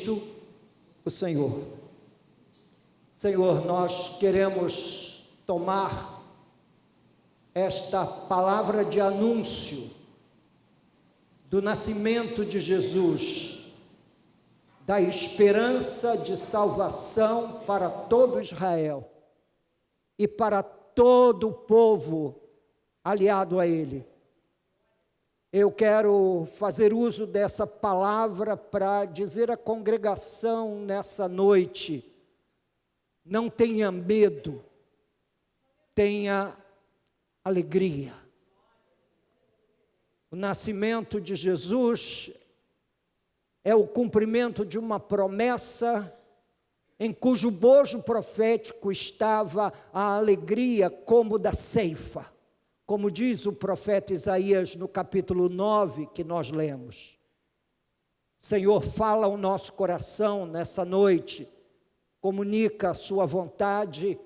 Cristo, o Senhor. Senhor, nós queremos tomar esta palavra de anúncio do nascimento de Jesus, da esperança de salvação para todo Israel e para todo o povo aliado a Ele. Eu quero fazer uso dessa palavra para dizer à congregação nessa noite: não tenha medo, tenha alegria. O nascimento de Jesus é o cumprimento de uma promessa em cujo bojo profético estava a alegria como da ceifa, como diz o profeta Isaías no capítulo 9 que nós lemos. Senhor, fala ao nosso coração nessa noite, comunica a sua vontade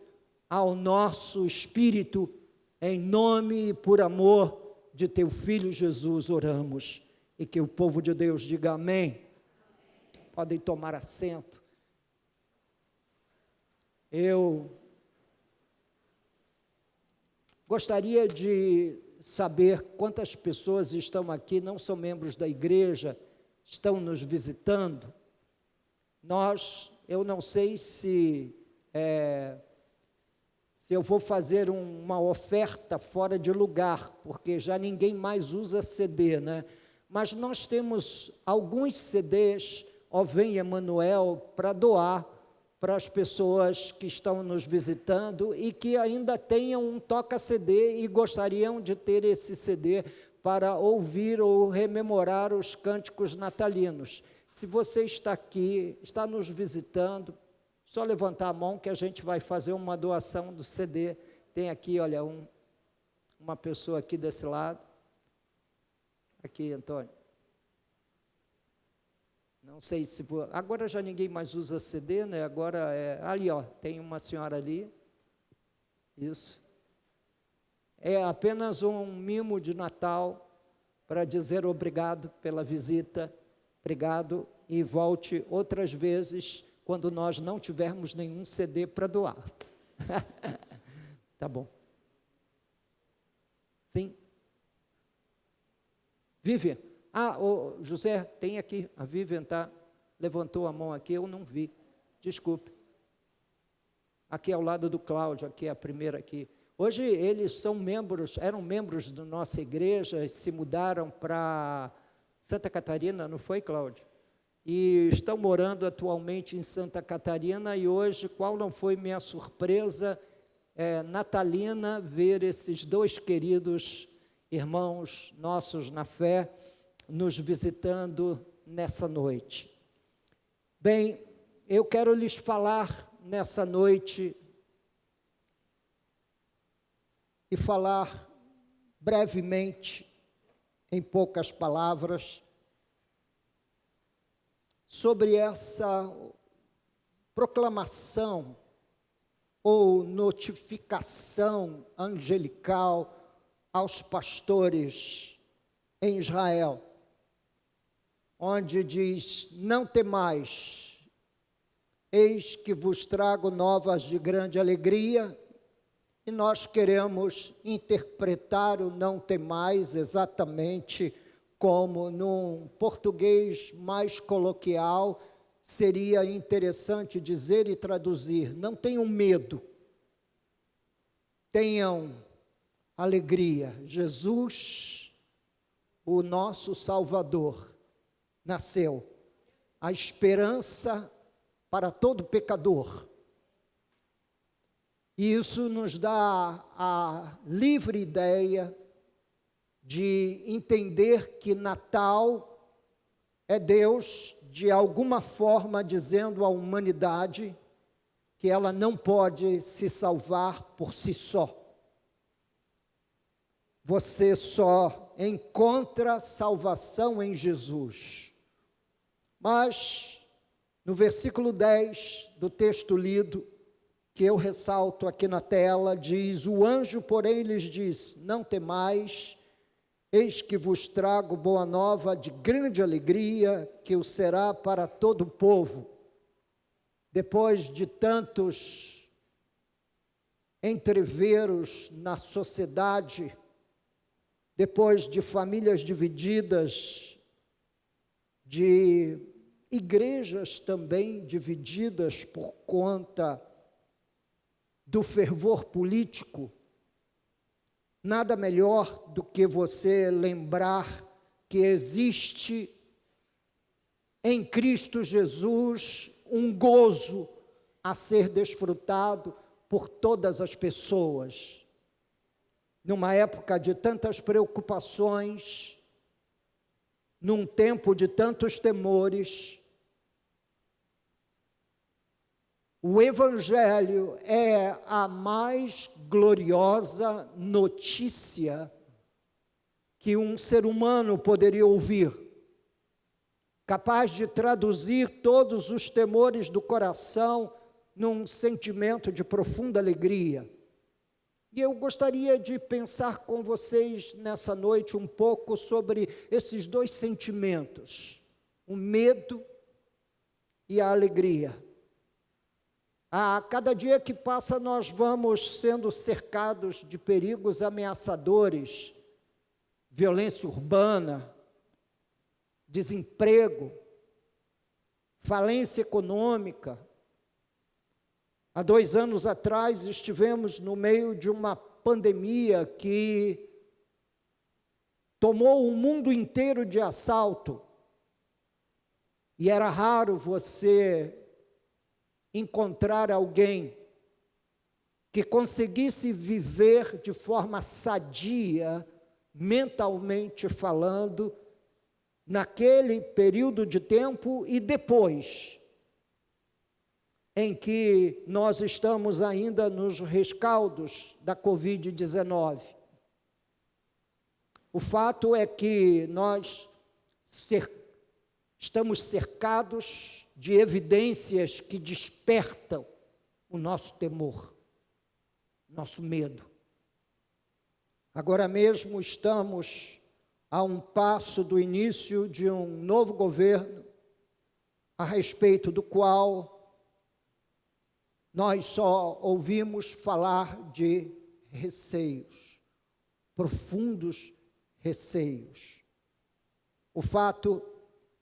ao nosso espírito, em nome e por amor de teu Filho Jesus oramos, e que o povo de Deus diga amém. Podem tomar assento. Eu gostaria de saber quantas pessoas estão aqui, não são membros da igreja, estão nos visitando. Eu não sei se eu vou fazer uma oferta fora de lugar, porque já ninguém mais usa CD, né? Mas nós temos alguns CDs, ó vem Emanuel, para doar para as pessoas que estão nos visitando e que ainda tenham um toca-CD e gostariam de ter esse CD para ouvir ou rememorar os cânticos natalinos. Se você está aqui, está nos visitando, só levantar a mão que a gente vai fazer uma doação do CD. Tem aqui, olha, uma pessoa aqui desse lado. Aqui, Antônio. Não sei se... Agora já ninguém mais usa CD, né? Agora ali, ó, tem uma senhora ali. Isso. É apenas um mimo de Natal para dizer obrigado pela visita. Obrigado e volte outras vezes quando nós não tivermos nenhum CD para doar. Tá bom. Sim? Vivian. O José, tem aqui, a Vivian levantou a mão aqui, eu não vi, desculpe. Aqui ao lado do Cláudio, aqui a primeira aqui. Hoje eles eram membros da nossa igreja, se mudaram para Santa Catarina, não foi, Cláudio? E estão morando atualmente em Santa Catarina, e hoje, qual não foi minha surpresa natalina, ver esses dois queridos irmãos nossos na fé, nos visitando nessa noite. Bem, eu quero lhes falar nessa noite e falar brevemente, em poucas palavras, sobre essa proclamação ou notificação angelical aos pastores em Israel, onde diz: não temais, eis que vos trago novas de grande alegria. E nós queremos interpretar o não temais exatamente como, num português mais coloquial, seria interessante dizer e traduzir: não tenham medo, tenham alegria. Jesus, o nosso Salvador, nasceu, a esperança para todo pecador. E isso nos dá a livre ideia de entender que Natal é Deus, de alguma forma, dizendo à humanidade que ela não pode se salvar por si só. Você só encontra salvação em Jesus. Mas, no versículo 10 do texto lido, que eu ressalto aqui na tela, diz: o anjo, porém, lhes diz: não temais, Eis que vos trago boa nova de grande alegria, que o será para todo o povo. Depois de tantos entreveros na sociedade, depois de famílias divididas, de igrejas também divididas por conta do fervor político, nada melhor do que você lembrar que existe em Cristo Jesus um gozo a ser desfrutado por todas as pessoas. Numa época de tantas preocupações, num tempo de tantos temores, o Evangelho é a mais gloriosa notícia que um ser humano poderia ouvir, capaz de traduzir todos os temores do coração num sentimento de profunda alegria. E eu gostaria de pensar com vocês nessa noite um pouco sobre esses dois sentimentos, o medo e a alegria. A cada dia que passa, nós vamos sendo cercados de perigos ameaçadores, violência urbana, desemprego, falência econômica. Há 2 anos atrás, estivemos no meio de uma pandemia que tomou o mundo inteiro de assalto, e era raro você encontrar alguém que conseguisse viver de forma sadia, mentalmente falando, naquele período de tempo e depois, em que nós estamos ainda nos rescaldos da Covid-19. O fato é que nós estamos cercados de evidências que despertam o nosso temor, nosso medo. Agora mesmo estamos a um passo do início de um novo governo, a respeito do qual nós só ouvimos falar de receios, profundos receios. O fato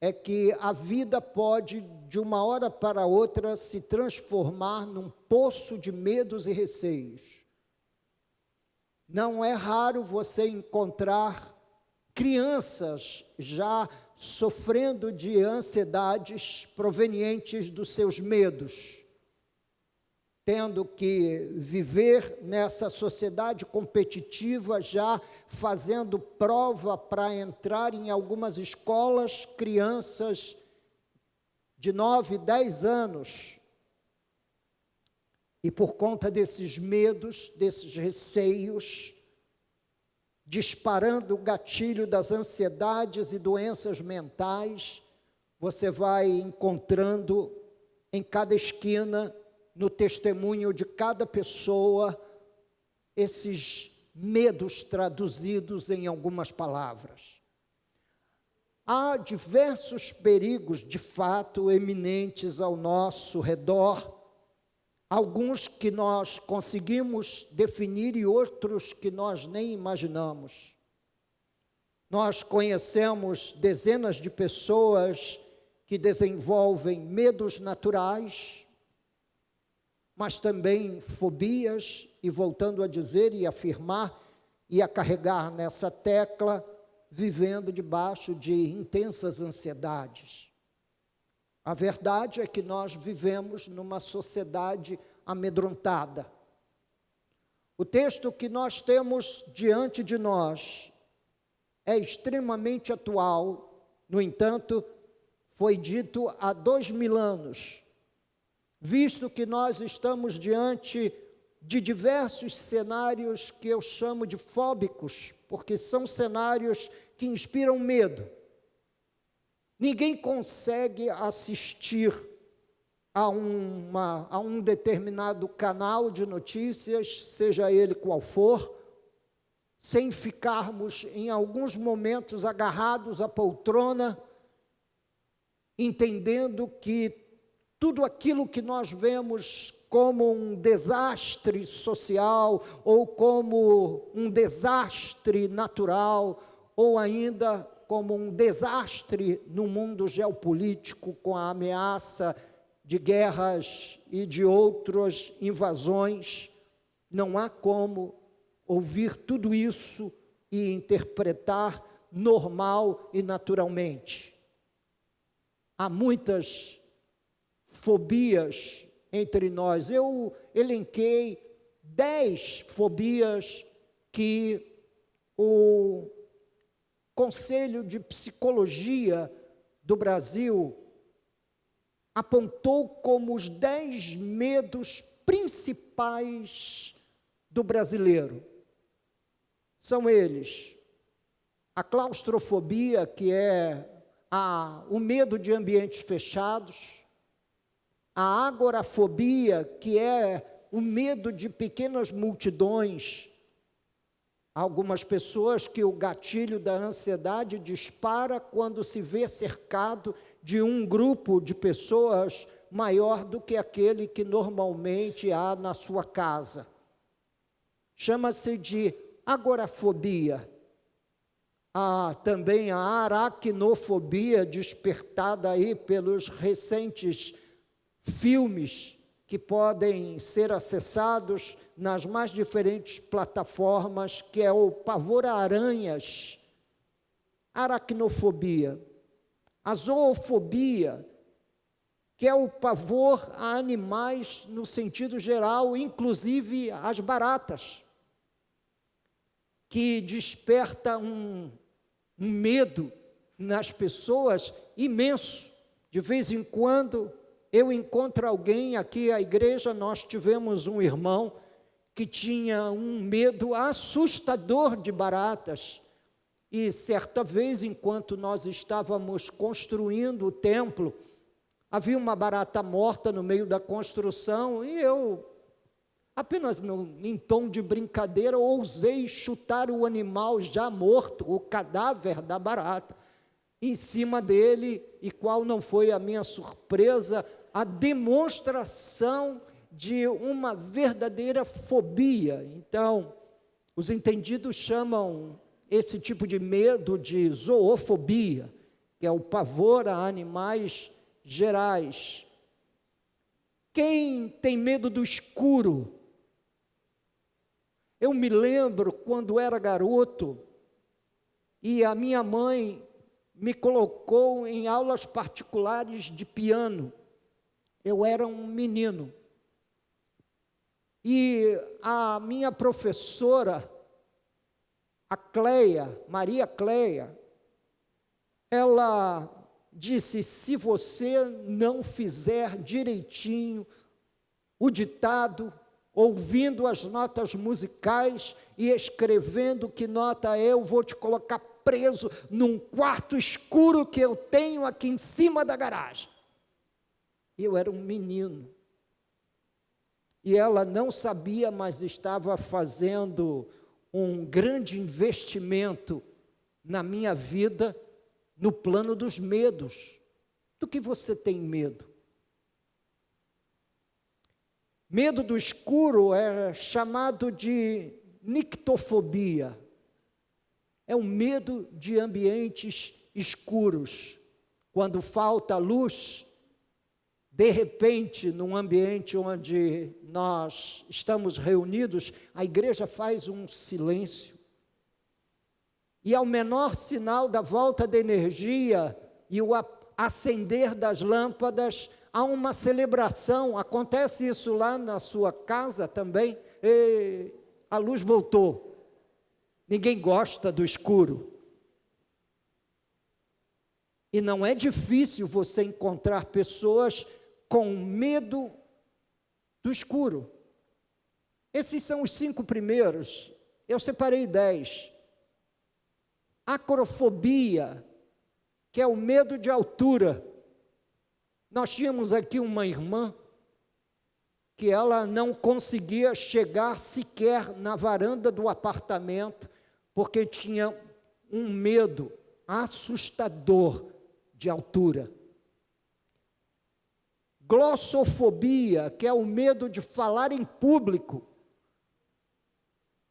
é que a vida pode, de uma hora para outra, se transformar num poço de medos e receios. Não é raro você encontrar crianças já sofrendo de ansiedades provenientes dos seus medos, tendo que viver nessa sociedade competitiva, já fazendo prova para entrar em algumas escolas, crianças de 9, 10 anos. E por conta desses medos, desses receios, disparando o gatilho das ansiedades e doenças mentais, você vai encontrando em cada esquina, no testemunho de cada pessoa, esses medos traduzidos em algumas palavras. Há diversos perigos, de fato, eminentes ao nosso redor, alguns que nós conseguimos definir e outros que nós nem imaginamos. Nós conhecemos dezenas de pessoas que desenvolvem medos naturais, mas também fobias, e voltando a dizer e afirmar e a carregar nessa tecla, vivendo debaixo de intensas ansiedades. A verdade é que nós vivemos numa sociedade amedrontada. O texto que nós temos diante de nós é extremamente atual, no entanto, foi dito há 2000 anos, visto que nós estamos diante de diversos cenários que eu chamo de fóbicos, porque são cenários que inspiram medo. Ninguém consegue assistir a um determinado canal de notícias, seja ele qual for, sem ficarmos em alguns momentos agarrados à poltrona, entendendo que tudo aquilo que nós vemos como um desastre social, ou como um desastre natural, ou ainda como um desastre no mundo geopolítico, com a ameaça de guerras e de outras invasões, não há como ouvir tudo isso e interpretar normal e naturalmente. Há muitas fobias entre nós. Eu elenquei 10 fobias que o Conselho de Psicologia do Brasil apontou como os 10 medos principais do brasileiro. São eles: a claustrofobia, que é o medo de ambientes fechados; a agorafobia, que é o medo de pequenas multidões. Há algumas pessoas que o gatilho da ansiedade dispara quando se vê cercado de um grupo de pessoas maior do que aquele que normalmente há na sua casa. Chama-se de agorafobia. Há também a aracnofobia, despertada aí pelos recentes filmes que podem ser acessados nas mais diferentes plataformas, que é o pavor a aranhas, aracnofobia. A zoofobia, que é o pavor a animais no sentido geral, inclusive as baratas, que desperta um medo nas pessoas imenso. De vez em quando eu encontro alguém aqui, a igreja, nós tivemos um irmão que tinha um medo assustador de baratas, e certa vez, enquanto nós estávamos construindo o templo, havia uma barata morta no meio da construção, e eu, apenas em tom de brincadeira, ousei chutar o animal já morto, o cadáver da barata, em cima dele, e qual não foi a minha surpresa, a demonstração de uma verdadeira fobia. Então, os entendidos chamam esse tipo de medo de zoofobia, que é o pavor a animais gerais. Quem tem medo do escuro? Eu me lembro quando era garoto e a minha mãe me colocou em aulas particulares de piano. Eu era um menino. E a minha professora, a Cleia, Maria Cleia, ela disse: se você não fizer direitinho o ditado, ouvindo as notas musicais e escrevendo que nota é, eu vou te colocar preso num quarto escuro que eu tenho aqui em cima da garagem. Eu era um menino. E ela não sabia, mas estava fazendo um grande investimento na minha vida, no plano dos medos. Do que você tem medo? Medo do escuro é chamado de nictofobia. É um medo de ambientes escuros. Quando falta luz, de repente, num ambiente onde nós estamos reunidos, a igreja faz um silêncio. E ao menor sinal da volta da energia e o acender das lâmpadas, há uma celebração. Acontece isso lá na sua casa também? E a luz voltou. Ninguém gosta do escuro. E não é difícil você encontrar pessoas com medo do escuro. Esses são os 5 primeiros. Eu separei 10. Acrofobia, que é o medo de altura. Nós tínhamos aqui uma irmã que ela não conseguia chegar sequer na varanda do apartamento, porque tinha um medo assustador de altura. Glossofobia, que é o medo de falar em público.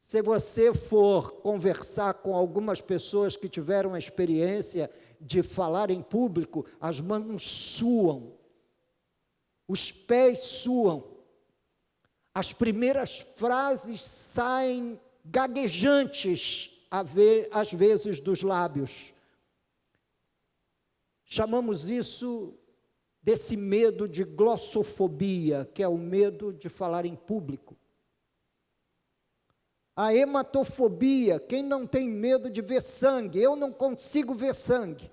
Se você for conversar com algumas pessoas que tiveram a experiência de falar em público, as mãos suam, os pés suam, as primeiras frases saem gaguejantes, às vezes, dos lábios. Chamamos isso desse medo de glossofobia, que é o medo de falar em público. A hematofobia, quem não tem medo de ver sangue? Eu não consigo ver sangue.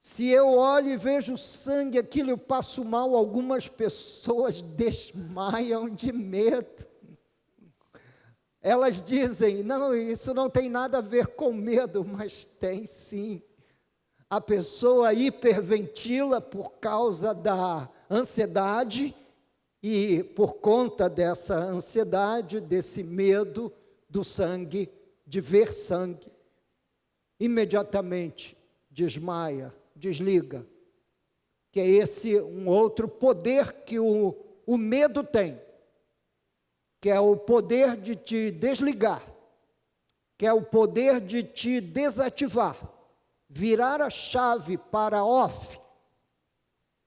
Se eu olho e vejo sangue, aquilo eu passo mal, algumas pessoas desmaiam de medo. Elas dizem, não, isso não tem nada a ver com medo, mas tem sim. A pessoa hiperventila por causa da ansiedade, e por conta dessa ansiedade, desse medo do sangue, de ver sangue, imediatamente desmaia, desliga. Que é esse um outro poder que o medo tem, que é o poder de te desligar, que é o poder de te desativar, virar a chave para off,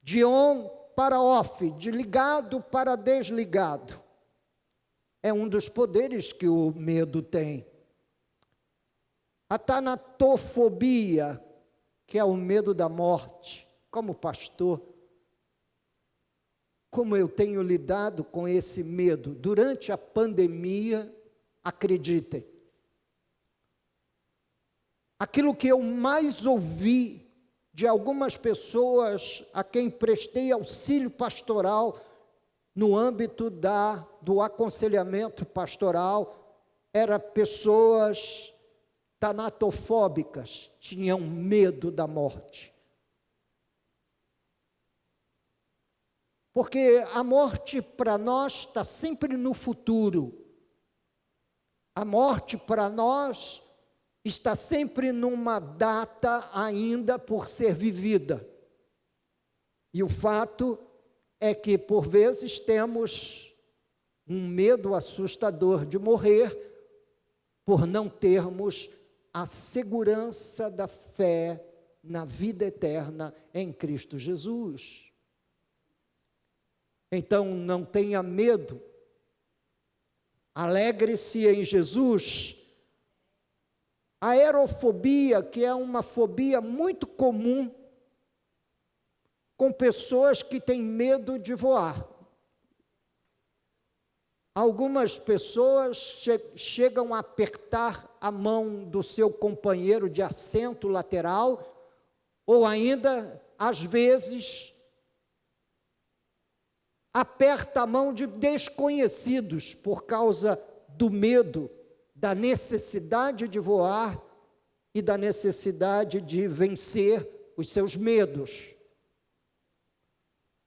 de on para off, de ligado para desligado. É um dos poderes que o medo tem. A tanatofobia, que é o medo da morte. Como pastor, como eu tenho lidado com esse medo? Durante a pandemia, acreditem, aquilo que eu mais ouvi de algumas pessoas a quem prestei auxílio pastoral no âmbito do aconselhamento pastoral, era pessoas tanatofóbicas, tinham medo da morte. Porque a morte para nós está sempre no futuro. A morte para nós está sempre numa data ainda por ser vivida. E o fato é que, por vezes, temos um medo assustador de morrer, por não termos a segurança da fé na vida eterna em Cristo Jesus. Então, não tenha medo, alegre-se em Jesus. A aerofobia, que é uma fobia muito comum com pessoas que têm medo de voar. Algumas pessoas chegam a apertar a mão do seu companheiro de assento lateral, ou ainda, às vezes, aperta a mão de desconhecidos por causa do medo, da necessidade de voar e da necessidade de vencer os seus medos.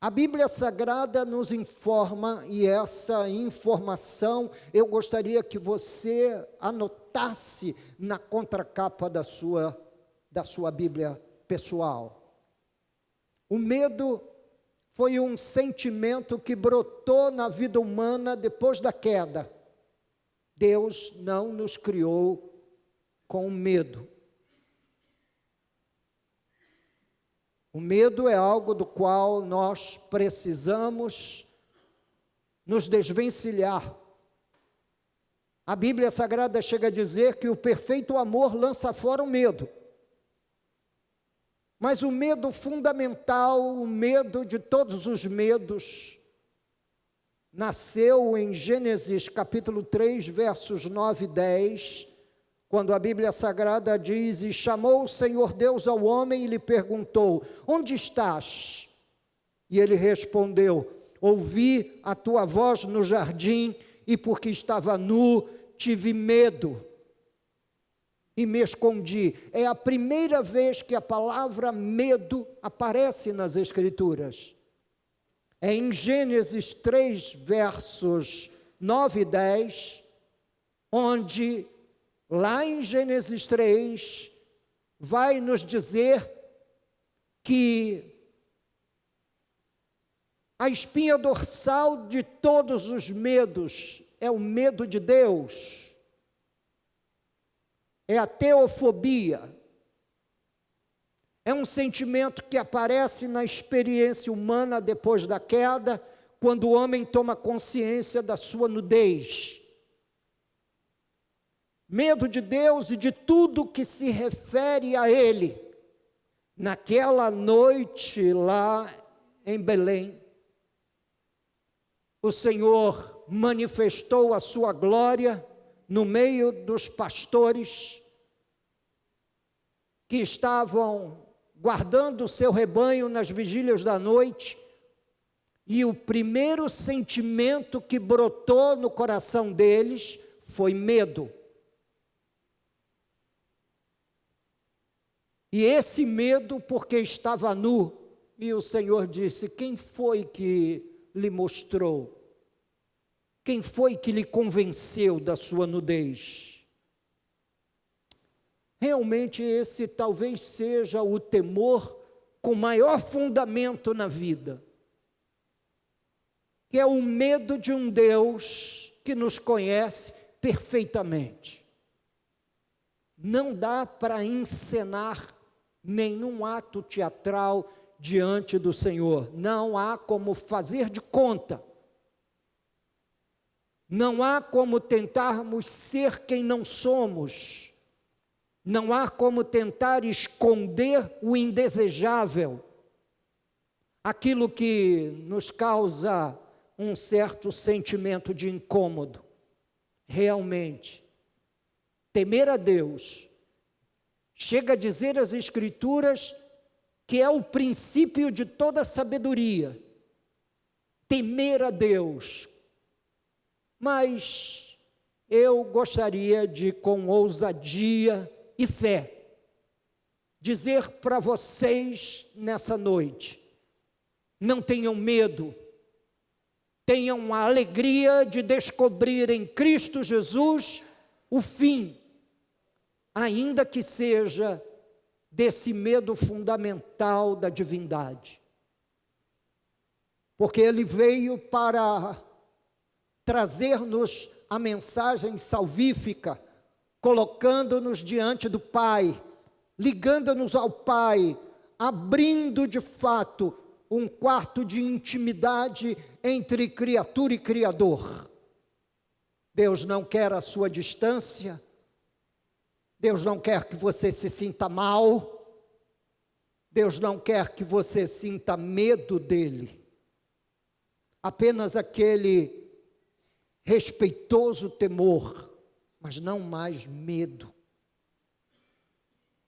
A Bíblia Sagrada nos informa, e essa informação eu gostaria que você anotasse na contracapa da sua Bíblia pessoal. O medo foi um sentimento que brotou na vida humana depois da queda. Deus não nos criou com medo. O medo é algo do qual nós precisamos nos desvencilhar. A Bíblia Sagrada chega a dizer que o perfeito amor lança fora o medo. Mas o medo fundamental, o medo de todos os medos, nasceu em Gênesis capítulo 3, versos 9 e 10, quando a Bíblia Sagrada diz: e chamou o Senhor Deus ao homem e lhe perguntou: onde estás? E ele respondeu: ouvi a tua voz no jardim, e porque estava nu, tive medo e me escondi. É a primeira vez que a palavra medo aparece nas Escrituras. É em Gênesis 3, versos 9 e 10, onde lá em Gênesis 3, vai nos dizer que a espinha dorsal de todos os medos é o medo de Deus, é a teofobia. É um sentimento que aparece na experiência humana depois da queda, quando o homem toma consciência da sua nudez. Medo de Deus e de tudo que se refere a Ele. Naquela noite lá em Belém, o Senhor manifestou a sua glória no meio dos pastores que estavam guardando o seu rebanho nas vigílias da noite, e o primeiro sentimento que brotou no coração deles foi medo. E esse medo porque estava nu, e o Senhor disse: quem foi que lhe mostrou? Quem foi que lhe convenceu da sua nudez? Realmente esse talvez seja o temor com maior fundamento na vida, que é o medo de um Deus que nos conhece perfeitamente. Não dá para encenar nenhum ato teatral diante do Senhor, não há como fazer de conta, não há como tentarmos ser quem não somos, não há como tentar esconder o indesejável, aquilo que nos causa um certo sentimento de incômodo. Realmente, temer a Deus, chega a dizer as Escrituras que é o princípio de toda sabedoria, temer a Deus. Mas eu gostaria de, com ousadia e fé, dizer para vocês nessa noite: não tenham medo, tenham a alegria de descobrir em Cristo Jesus o fim, ainda que seja desse medo fundamental da divindade, porque Ele veio para trazer-nos a mensagem salvífica, colocando-nos diante do Pai, ligando-nos ao Pai, abrindo de fato um quarto de intimidade entre criatura e Criador. Deus não quer a sua distância, Deus não quer que você se sinta mal, Deus não quer que você sinta medo dEle. Apenas aquele respeitoso temor, mas não mais medo.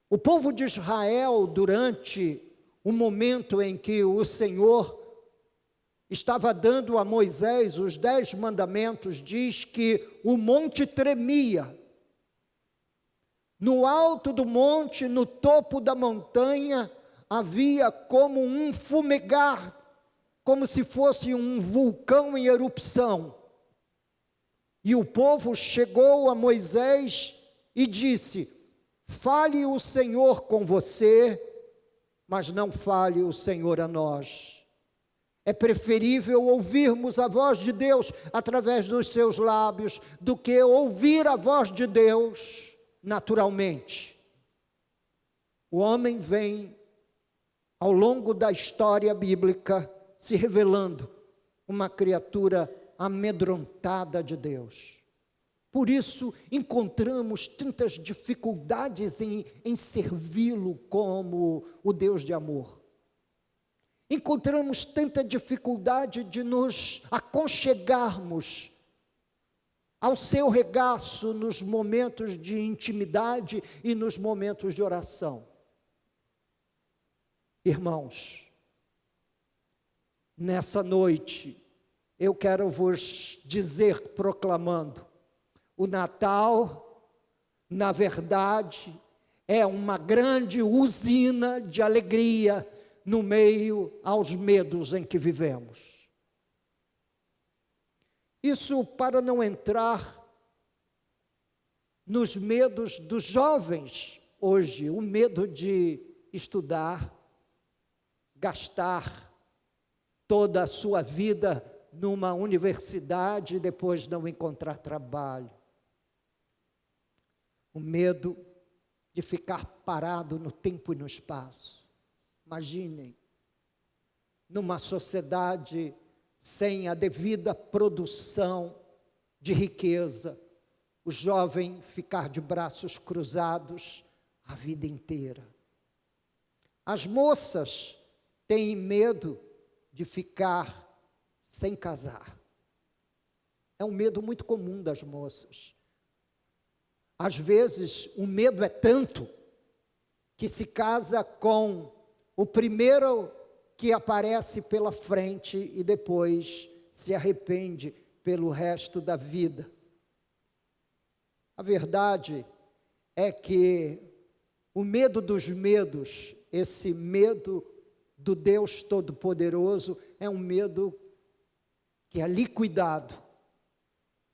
O povo de Israel, durante o momento em que o Senhor estava dando a Moisés os 10 mandamentos, diz que o monte tremia. No alto do monte, no topo da montanha, havia como um fumegar, como se fosse um vulcão em erupção. E o povo chegou a Moisés e disse: fale o Senhor com você, mas não fale o Senhor a nós. É preferível ouvirmos a voz de Deus através dos seus lábios, do que ouvir a voz de Deus naturalmente. O homem vem, ao longo da história bíblica, se revelando uma criatura amedrontada de Deus. Por isso, encontramos tantas dificuldades em servi-lo como o Deus de amor. Encontramos tanta dificuldade de nos aconchegarmos ao seu regaço nos momentos de intimidade e nos momentos de oração. Irmãos, nessa noite, eu quero vos dizer, proclamando: o Natal, na verdade, é uma grande usina de alegria no meio aos medos em que vivemos. Isso para não entrar nos medos dos jovens hoje, o medo de estudar, gastar toda a sua vida numa universidade e depois não encontrar trabalho. O medo de ficar parado no tempo e no espaço. Imaginem, numa sociedade sem a devida produção de riqueza, o jovem ficar de braços cruzados a vida inteira. As moças têm medo de ficar sem casar. É um medo muito comum das moças. Às vezes, o medo é tanto que se casa com o primeiro que aparece pela frente e depois se arrepende pelo resto da vida. A verdade é que o medo dos medos, esse medo do Deus Todo-Poderoso, é um medo que é liquidado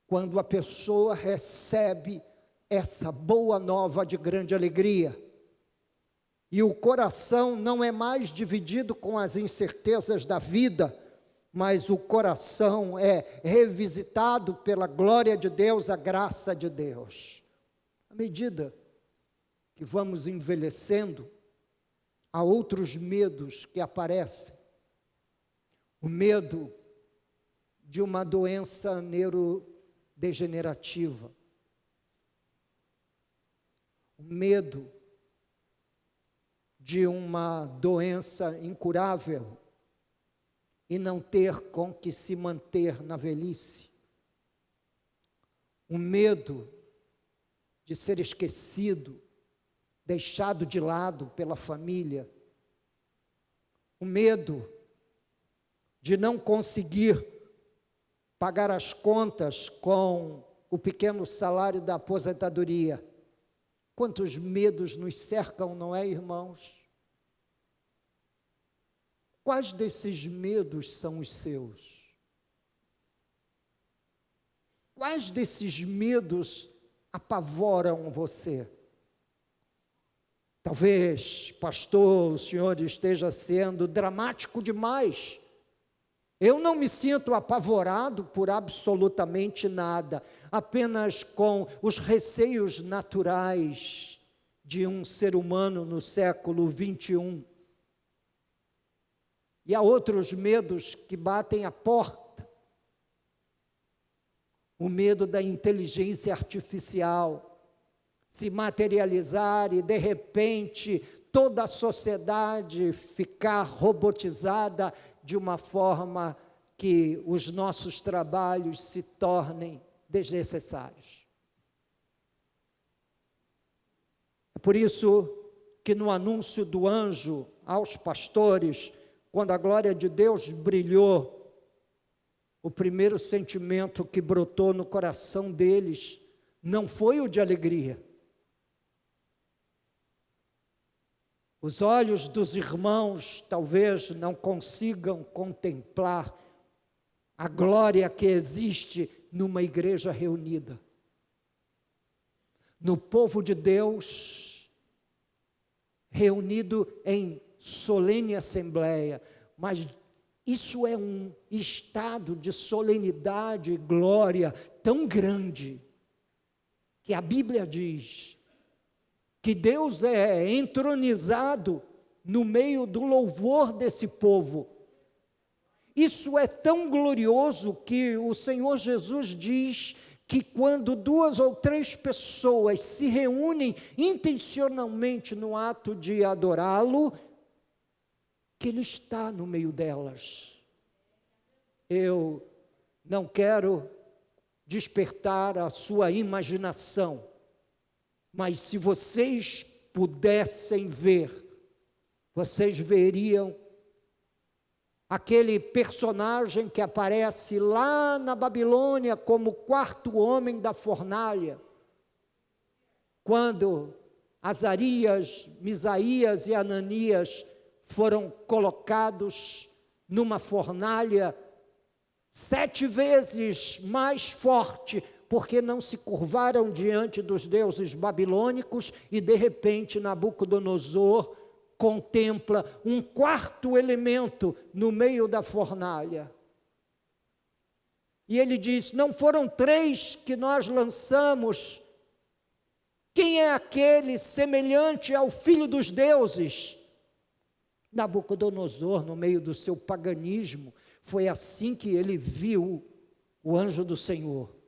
quando a pessoa recebe essa boa nova de grande alegria. E o coração não é mais dividido com as incertezas da vida, mas o coração é revisitado pela glória de Deus, a graça de Deus. À medida que vamos envelhecendo, há outros medos que aparecem. O medo de uma doença neurodegenerativa. O medo de uma doença incurável e não ter com que se manter na velhice. O medo de ser esquecido, deixado de lado pela família. O medo de não conseguir pagar as contas com o pequeno salário da aposentadoria. Quantos medos nos cercam, não é, irmãos? Quais desses medos são os seus? Quais desses medos apavoram você? Talvez, pastor, o senhor esteja sendo dramático demais. Eu não me sinto apavorado por absolutamente nada, apenas com os receios naturais de um ser humano no século 21. E há outros medos que batem à porta. O medo da inteligência artificial se materializar e, de repente, toda a sociedade ficar robotizada de uma forma que os nossos trabalhos se tornem desnecessários. É por isso que no anúncio do anjo aos pastores, quando a glória de Deus brilhou, o primeiro sentimento que brotou no coração deles não foi o de alegria. Os olhos dos irmãos talvez não consigam contemplar a glória que existe numa igreja reunida. No povo de Deus, reunido em solene assembleia, mas isso é um estado de solenidade e glória tão grande, que a Bíblia diz que Deus é entronizado no meio do louvor desse povo. Isso é tão glorioso que o Senhor Jesus diz que quando 2 ou 3 pessoas se reúnem intencionalmente no ato de adorá-lo, que Ele está no meio delas. Eu não quero despertar a sua imaginação, mas se vocês pudessem ver, vocês veriam aquele personagem que aparece lá na Babilônia como o 4º homem da fornalha, quando Azarias, Misaías e Ananias foram colocados numa fornalha 7 vezes mais forte, porque não se curvaram diante dos deuses babilônicos e de repente Nabucodonosor contempla um quarto elemento no meio da fornalha. E ele diz: não foram 3 que nós lançamos? Quem é aquele semelhante ao Filho dos deuses? Nabucodonosor, no meio do seu paganismo, foi assim que ele viu o anjo do Senhor.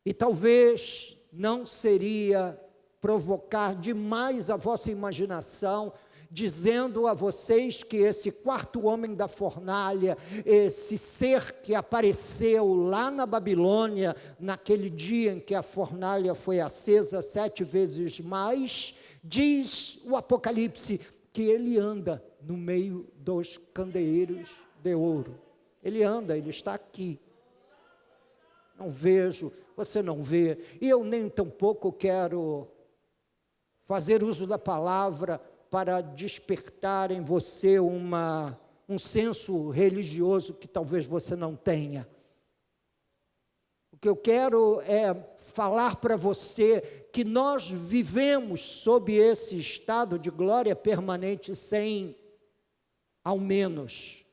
E talvez não seria provocar demais a vossa imaginação, dizendo a vocês que esse quarto homem da fornalha, esse ser que apareceu lá na Babilônia, naquele dia em que a fornalha foi acesa 7 vezes mais, diz o Apocalipse que ele anda no meio dos candeeiros de ouro. Ele anda, ele está aqui. Não vejo, você não vê, e eu nem tampouco quero fazer uso da palavra para despertar em você um senso religioso que talvez você não tenha. O que eu quero é falar para você que nós vivemos sob esse estado de glória permanente sem, ao menos,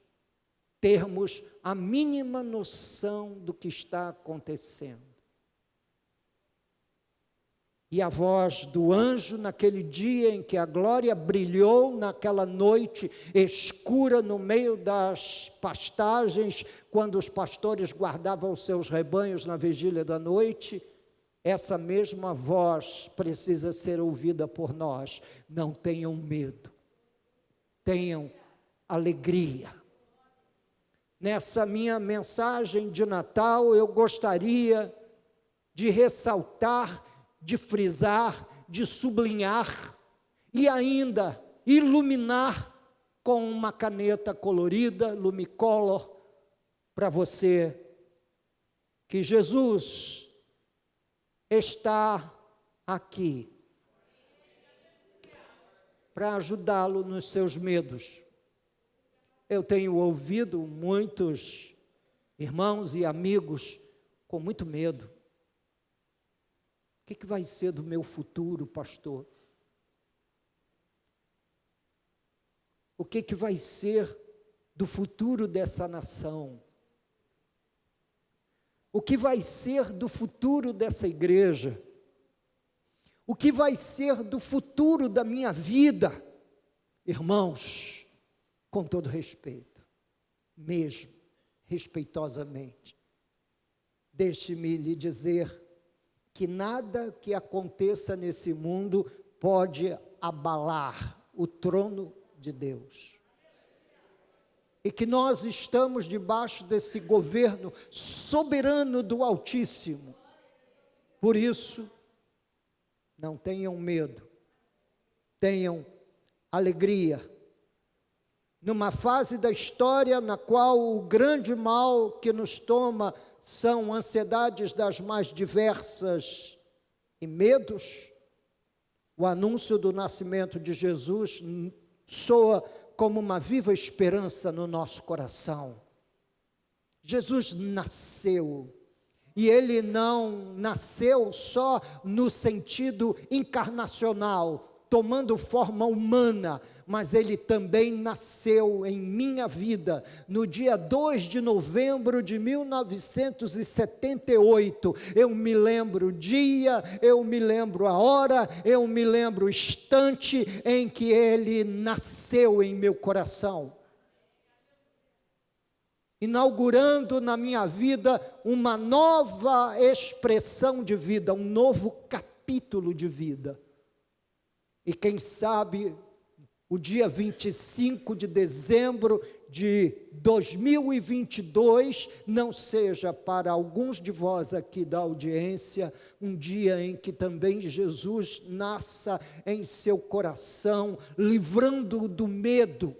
termos a mínima noção do que está acontecendo. E a voz do anjo naquele dia em que a glória brilhou, naquela noite escura no meio das pastagens, quando os pastores guardavam os seus rebanhos na vigília da noite, essa mesma voz precisa ser ouvida por nós. Não tenham medo, tenham alegria. Nessa minha mensagem de Natal, eu gostaria de ressaltar, de frisar, de sublinhar e ainda iluminar com uma caneta colorida, Lumicolor, para você, que Jesus está aqui para ajudá-lo nos seus medos. Eu tenho ouvido muitos irmãos e amigos com muito medo. O que vai ser do meu futuro, pastor? O que vai ser do futuro dessa nação? O que vai ser do futuro dessa igreja? O que vai ser do futuro da minha vida? Irmãos, com todo respeito, mesmo respeitosamente, deixe-me lhe dizer que nada que aconteça nesse mundo pode abalar o trono de Deus. E que nós estamos debaixo desse governo soberano do Altíssimo. Por isso, não tenham medo, tenham alegria. Numa fase da história na qual o grande mal que nos toma são ansiedades das mais diversas e medos, o anúncio do nascimento de Jesus soa como uma viva esperança no nosso coração. Jesus nasceu, e ele não nasceu só no sentido encarnacional, tomando forma humana, mas ele também nasceu em minha vida, no dia 2 de novembro de 1978, eu me lembro o dia, eu me lembro a hora, eu me lembro o instante em que ele nasceu em meu coração, inaugurando na minha vida uma nova expressão de vida, um novo capítulo de vida, e quem sabe o dia 25 de dezembro de 2022 não seja para alguns de vós aqui da audiência um dia em que também Jesus nasça em seu coração, livrando-o do medo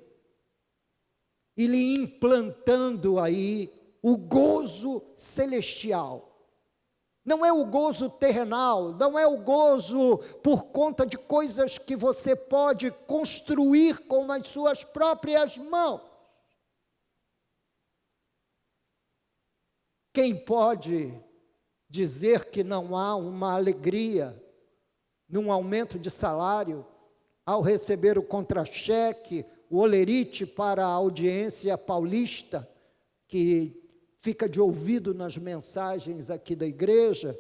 e lhe implantando aí o gozo celestial. Não é o gozo terrenal, não é o gozo por conta de coisas que você pode construir com as suas próprias mãos. Quem pode dizer que não há uma alegria num aumento de salário ao receber o contra-cheque, o olerite para a audiência paulista, que fica de ouvido nas mensagens aqui da igreja,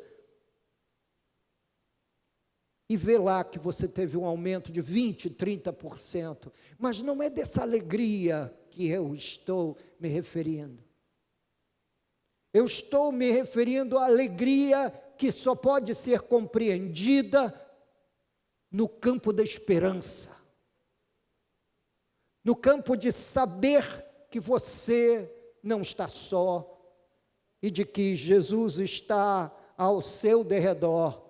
e vê lá que você teve um aumento de 20%, 30%, mas não é dessa alegria que eu estou me referindo. Eu estou me referindo à alegria que só pode ser compreendida no campo da esperança, no campo de saber que você não está só e de que Jesus está ao seu derredor,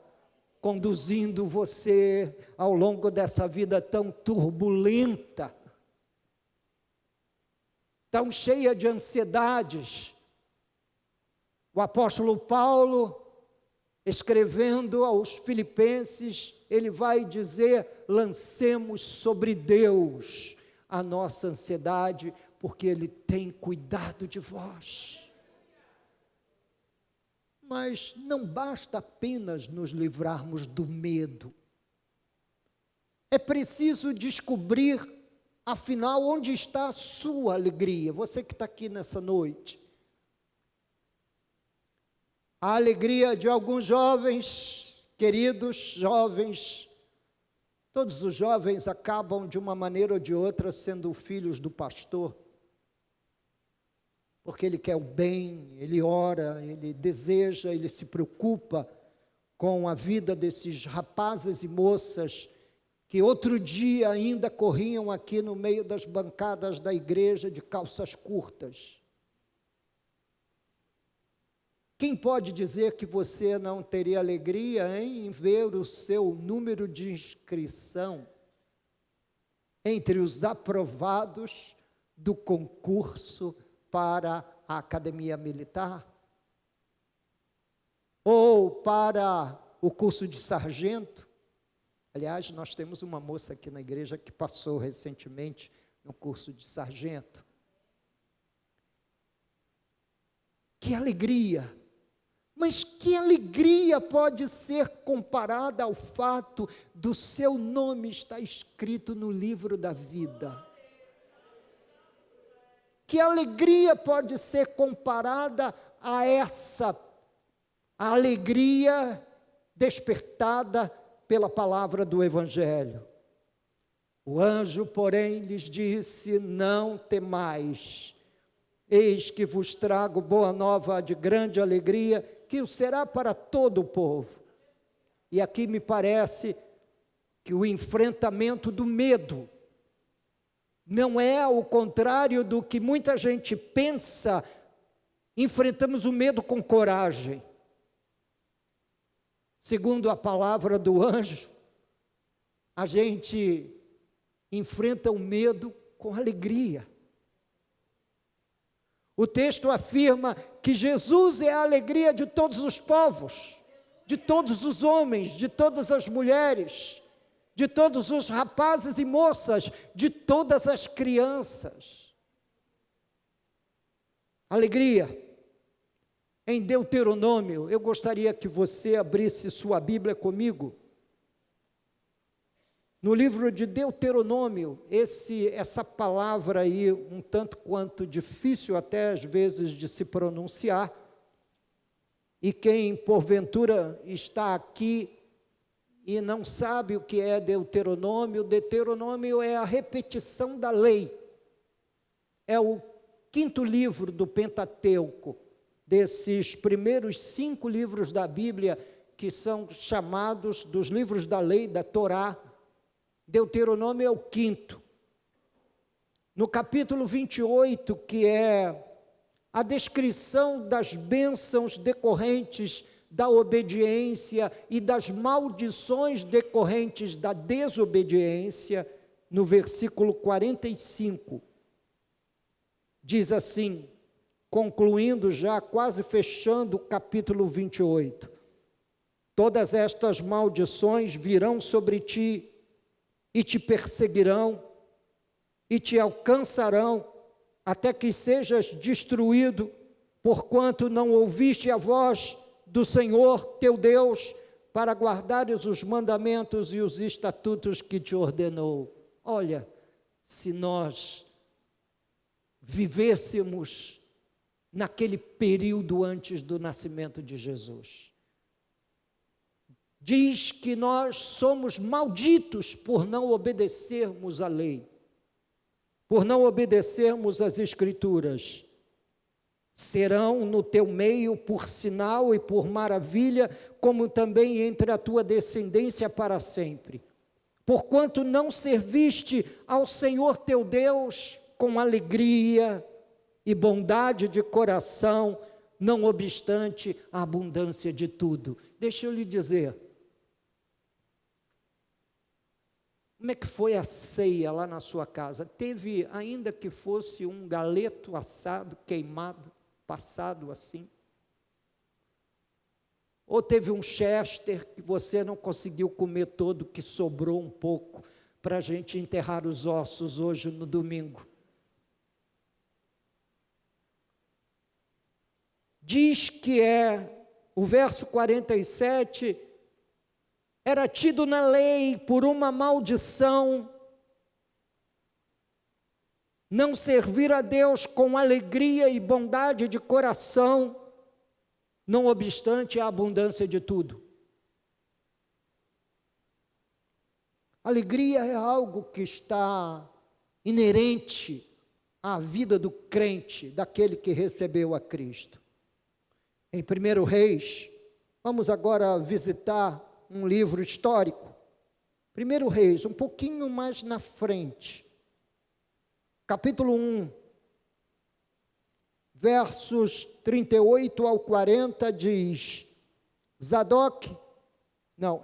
conduzindo você ao longo dessa vida tão turbulenta, tão cheia de ansiedades. O apóstolo Paulo, escrevendo aos Filipenses, ele vai dizer: lancemos sobre Deus a nossa ansiedade, porque Ele tem cuidado de vós. Mas não basta apenas nos livrarmos do medo. É preciso descobrir, afinal, onde está a sua alegria. Você que está aqui nessa noite. A alegria de alguns jovens, queridos jovens, todos os jovens acabam de uma maneira ou de outra sendo filhos do pastor, porque ele quer o bem, ele ora, ele deseja, ele se preocupa com a vida desses rapazes e moças que outro dia ainda corriam aqui no meio das bancadas da igreja de calças curtas. Quem pode dizer que você não teria alegria em ver o seu número de inscrição entre os aprovados do concurso para a Academia Militar? Ou para o curso de sargento? Aliás, nós temos uma moça aqui na igreja que passou recentemente no curso de sargento. Que alegria! Mas que alegria pode ser comparada ao fato do seu nome estar escrito no livro da vida? Que alegria pode ser comparada a essa alegria despertada pela palavra do Evangelho? O anjo, porém, lhes disse: não temais, eis que vos trago boa nova de grande alegria, que o será para todo o povo. E aqui me parece que o enfrentamento do medo não é ao contrário do que muita gente pensa. Enfrentamos o medo com coragem. Segundo a palavra do anjo, a gente enfrenta o medo com alegria. O texto afirma que Jesus é a alegria de todos os povos, de todos os homens, de todas as mulheres, de todos os rapazes e moças, de todas as crianças. Alegria. Em Deuteronômio, eu gostaria que você abrisse sua Bíblia comigo. No livro de Deuteronômio, essa palavra aí, um tanto quanto difícil até às vezes de se pronunciar, e quem porventura está aqui e não sabe o que é Deuteronômio é a repetição da lei, é o 5º livro do Pentateuco, desses primeiros 5 livros da Bíblia, que são chamados dos livros da lei, da Torá. Deuteronômio é o 5º. No capítulo 28, que é a descrição das bênçãos decorrentes da obediência e das maldições decorrentes da desobediência, no versículo 45, diz assim, concluindo já, quase fechando o capítulo 28, todas estas maldições virão sobre ti, e te perseguirão, e te alcançarão, até que sejas destruído, porquanto não ouviste a voz do Senhor teu Deus, para guardares os mandamentos e os estatutos que te ordenou. Olha, se nós vivêssemos naquele período antes do nascimento de Jesus. Diz que nós somos malditos por não obedecermos à lei, por não obedecermos às Escrituras. Serão no teu meio por sinal e por maravilha, como também entre a tua descendência para sempre. Porquanto não serviste ao Senhor teu Deus com alegria e bondade de coração, não obstante a abundância de tudo. Deixa eu lhe dizer, como é que foi a ceia lá na sua casa? Teve, ainda que fosse um galeto assado, queimado, passado assim? Ou teve um chester que você não conseguiu comer todo, que sobrou um pouco, para a gente enterrar os ossos hoje no domingo? Diz que o verso 47, era tido na lei por uma maldição não servir a Deus com alegria e bondade de coração, não obstante a abundância de tudo. Alegria é algo que está inerente à vida do crente, daquele que recebeu a Cristo. Em 1 Reis, vamos agora visitar um livro histórico. 1 Reis, um pouquinho mais na frente. Capítulo 1, versos 38 ao 40 diz,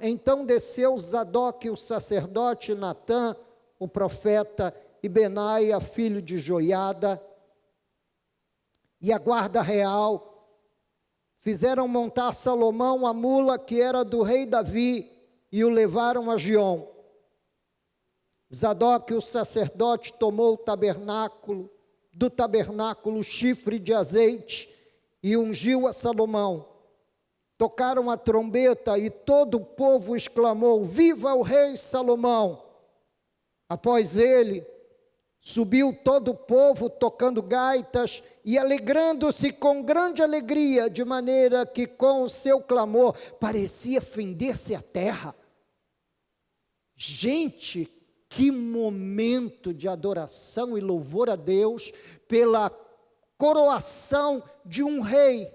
então desceu Zadok, o sacerdote, Natã, o profeta, e Benaia, filho de Joiada, e a guarda real, fizeram montar Salomão a mula que era do rei Davi, e o levaram a Giom. Zadok, o sacerdote, tomou do tabernáculo chifre de azeite e ungiu a Salomão. Tocaram a trombeta e todo o povo exclamou, viva o rei Salomão! Após ele, subiu todo o povo tocando gaitas e alegrando-se com grande alegria, de maneira que com o seu clamor parecia fender-se a terra. Gente, que momento de adoração e louvor a Deus pela coroação de um rei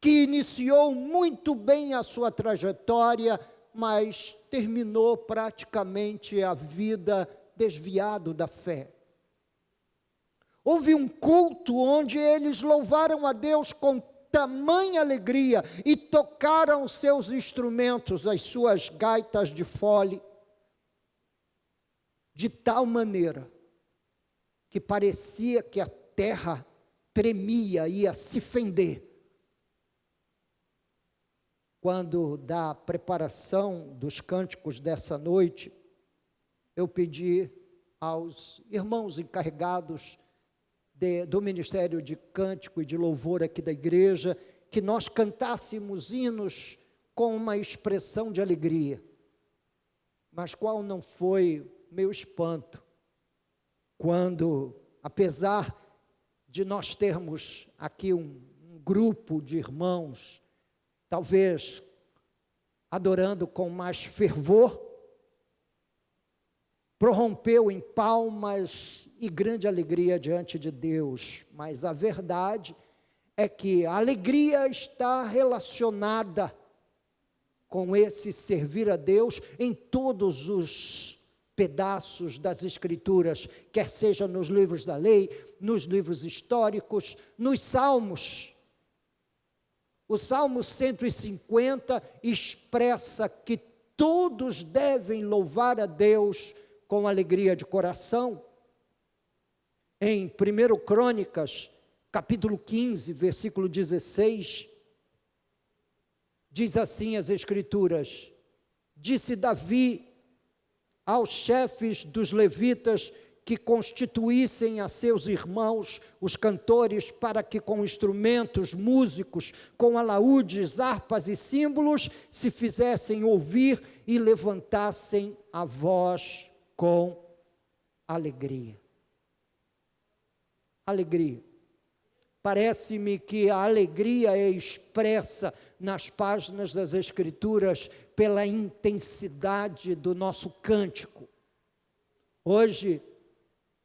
que iniciou muito bem a sua trajetória, mas terminou praticamente a vida desviado da fé. Houve um culto onde eles louvaram a Deus com tamanha alegria e tocaram seus instrumentos, as suas gaitas de fole, de tal maneira que parecia que a terra tremia, ia se fender. Quando da preparação dos cânticos dessa noite, eu pedi aos irmãos encarregados do Ministério de Cântico e de Louvor aqui da igreja, que nós cantássemos hinos com uma expressão de alegria. Mas qual não foi meu espanto, quando, apesar de nós termos aqui um grupo de irmãos, talvez adorando com mais fervor, prorrompeu em palmas e grande alegria diante de Deus, mas a verdade é que a alegria está relacionada com esse servir a Deus em todos os pedaços das Escrituras, quer seja nos livros da lei, nos livros históricos, nos salmos. O Salmo 150 expressa que todos devem louvar a Deus com alegria de coração. Em 1 Crônicas, capítulo 15, versículo 16, diz assim as Escrituras, disse Davi aos chefes dos levitas que constituíssem a seus irmãos, os cantores, para que com instrumentos, músicos, com alaúdes, harpas e símbolos, se fizessem ouvir e levantassem a voz com alegria. Alegria. Parece-me que a alegria é expressa nas páginas das Escrituras pela intensidade do nosso cântico. Hoje,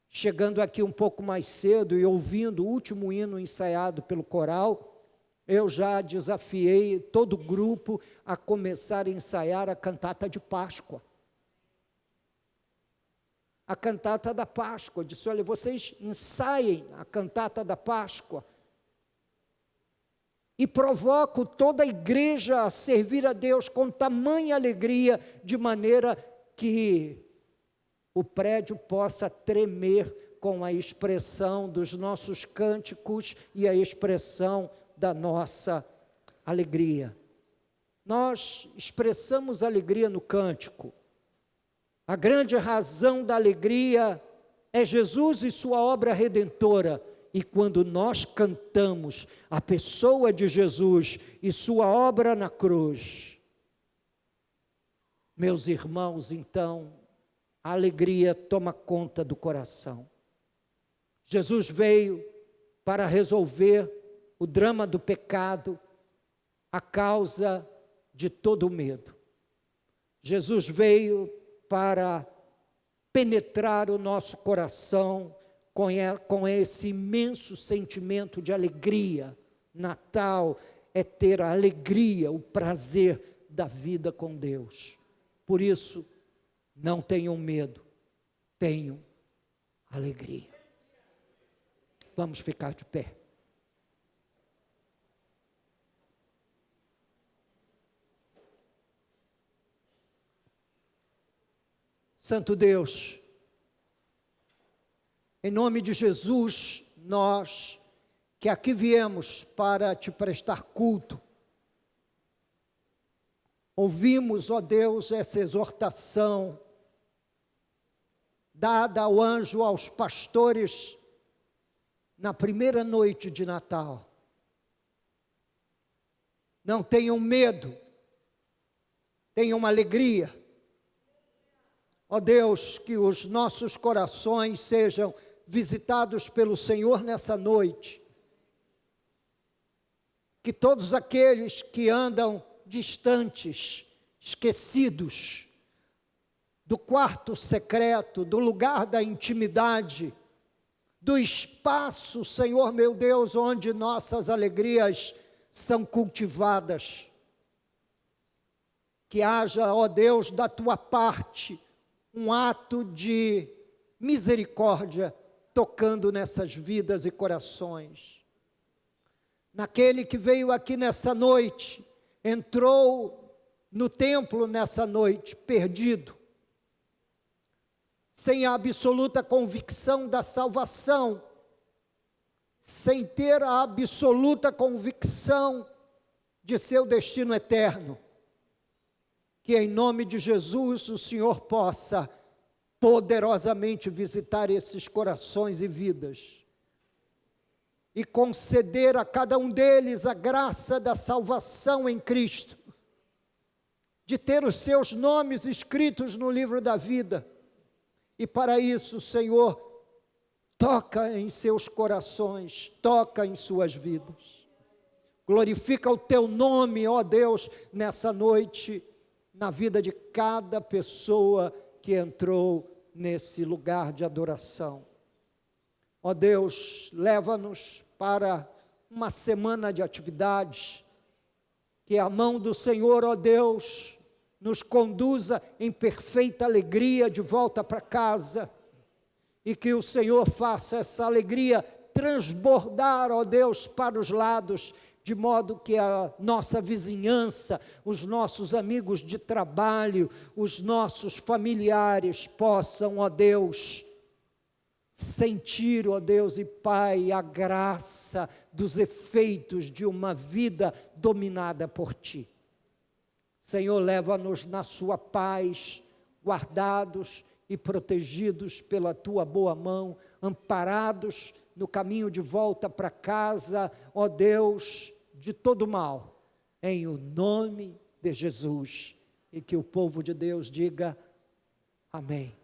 chegando aqui um pouco mais cedo e ouvindo o último hino ensaiado pelo coral, eu já desafiei todo o grupo a começar a ensaiar a cantata de Páscoa. A cantata da Páscoa. Eu disse, olha, vocês ensaiem a cantata da Páscoa. E provoco toda a igreja a servir a Deus com tamanha alegria, de maneira que o prédio possa tremer com a expressão dos nossos cânticos e a expressão da nossa alegria. Nós expressamos alegria no cântico. A grande razão da alegria é Jesus e sua obra redentora. E quando nós cantamos a pessoa de Jesus e sua obra na cruz, meus irmãos, então, a alegria toma conta do coração. Jesus veio para resolver o drama do pecado, a causa de todo o medo. Jesus veio para penetrar o nosso coração com esse imenso sentimento de alegria. Natal é ter a alegria, o prazer da vida com Deus. Por isso, não tenham medo, tenham alegria. Vamos ficar de pé. Santo Deus, em nome de Jesus, nós que aqui viemos para te prestar culto, ouvimos, ó Deus, essa exortação dada ao anjo, aos pastores, na primeira noite de Natal. Não tenham medo, tenham alegria. Ó Deus, que os nossos corações sejam visitados pelo Senhor nessa noite. Que todos aqueles que andam distantes, esquecidos do quarto secreto, do lugar da intimidade, do espaço, Senhor meu Deus, onde nossas alegrias são cultivadas. Que haja, ó Deus, da tua parte, um ato de misericórdia tocando nessas vidas e corações. Naquele que veio aqui nessa noite, entrou no templo nessa noite, perdido, sem a absoluta convicção da salvação, sem ter a absoluta convicção de seu destino eterno. Que em nome de Jesus o Senhor possa poderosamente visitar esses corações e vidas e conceder a cada um deles a graça da salvação em Cristo, de ter os seus nomes escritos no livro da vida. E para isso, Senhor, toca em seus corações, toca em suas vidas. Glorifica o teu nome, ó Deus, nessa noite, na vida de cada pessoa que entrou nesse lugar de adoração. Ó Deus, leva-nos para uma semana de atividades, que a mão do Senhor, ó Deus, nos conduza em perfeita alegria de volta para casa, e que o Senhor faça essa alegria transbordar, ó Deus, para os lados, de modo que a nossa vizinhança, os nossos amigos de trabalho, os nossos familiares possam, ó Deus, sentir, ó Deus e Pai, a graça dos efeitos de uma vida dominada por Ti. Senhor, leva-nos na sua paz, guardados e protegidos pela tua boa mão, amparados no caminho de volta para casa, ó Deus, de todo mal, em o nome de Jesus. E que o povo de Deus diga amém.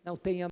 Não tenha